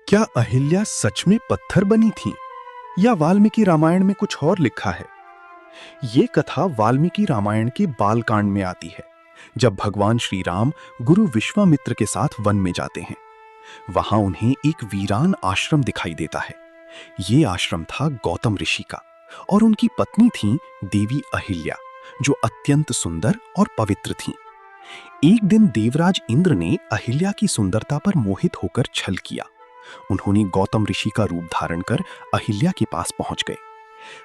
क्या अहिल्या सच में पत्थर बनी थी या वाल्मीकि रामायण में कुछ और लिखा है? ये कथा वाल्मीकि रामायण के बालकांड में आती है, जब भगवान श्री राम गुरु विश्वामित्र के साथ वन में जाते हैं। वहां उन्हें एक वीरान आश्रम दिखाई देता है। ये आश्रम था गौतम ऋषि का और उनकी पत्नी थी देवी अहिल्या, जो अत्यंत सुंदर और पवित्र थीं। एक दिन देवराज इंद्र ने अहिल्या की सुंदरता पर मोहित होकर छल किया। उन्होंने गौतम ऋषि का रूप धारण कर अहिल्या के पास पहुंच गए।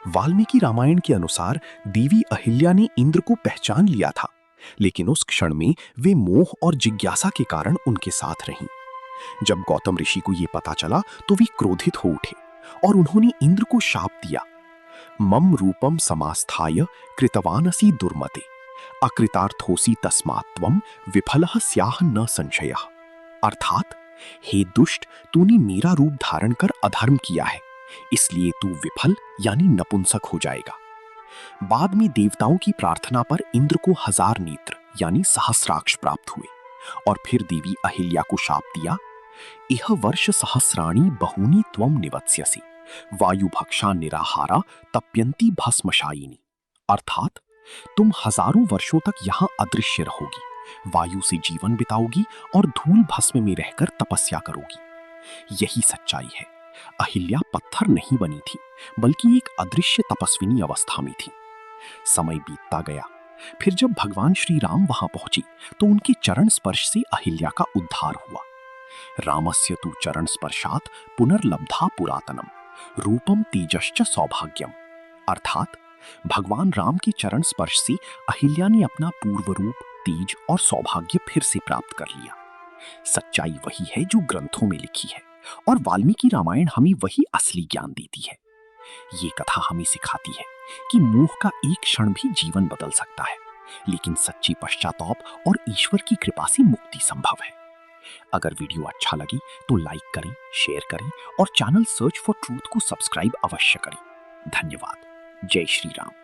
वाल्मीकि रामायण के अनुसार देवी अहिल्या ने इंद्र को पहचान लिया था, लेकिन उस क्षण में वे मोह और जिज्ञासा के कारण उनके साथ रहीं। जब गौतम ऋषि को यह पता चला तो वे क्रोधित हो उठे और उन्होंने इंद्र को शाप दिया। मम रूपम समास्थाय कृतवानसी दुर्मते, अकृतार्थोसी तस्मात् त्वं विफलः स्याह न संशयः। अर्थात, हे दुष्ट, तूने मेरा रूप धारण कर अधर्म किया है, इसलिए तू विफल यानी नपुंसक हो जाएगा। बाद में देवताओं की प्रार्थना पर इंद्र को 1000 नेत्र यानी सहस्राक्ष प्राप्त हुए और फिर देवी अहिल्या को शाप दिया, इह वर्ष सहस्राणि बहूनि त्वं निवत्स्यसि, वायु भक्षा निराहारा तप्यंती भस्मशायिनी। अर्थात, तुम हजारों वर्षों तक यहां अदृश्य रहोगी, वायु से जीवन बिताओगी और धूल भस्म में रहकर तपस्या करोगी। यही सच्चाई है। अहिल्या पत्थर नहीं बनी थी, बल्कि एक अदृश्य तपस्विनी अवस्था में थी। समय बीतता गया। फिर जब भगवान श्री राम वहां पहुंचे तो उनके चरण स्पर्श से अहिल्या का उद्धार हुआ। रामस्य तु चरण स्पर्शात पुनर्लब्धा पुरातनम रूपम तेजश्च सौभाग्यम। अर्थात, भगवान राम के चरण स्पर्श से अहिल्या ने अपना पूर्व रूप, तेज और सौभाग्य फिर से प्राप्त कर लिया। सच्चाई वही है जो ग्रंथों में लिखी है और वाल्मीकि रामायण हमें वही असली ज्ञान देती है। ये कथा हमें सिखाती है कि मोह का एक क्षण भी जीवन बदल सकता है, लेकिन सच्ची पश्चाताप और ईश्वर की कृपा से मुक्ति संभव है। अगर वीडियो अच्छा लगे तो लाइक करें, शेयर करें और चैनल सर्च फॉर ट्रूथ को सब्सक्राइब अवश्य करें। धन्यवाद। जय श्री राम।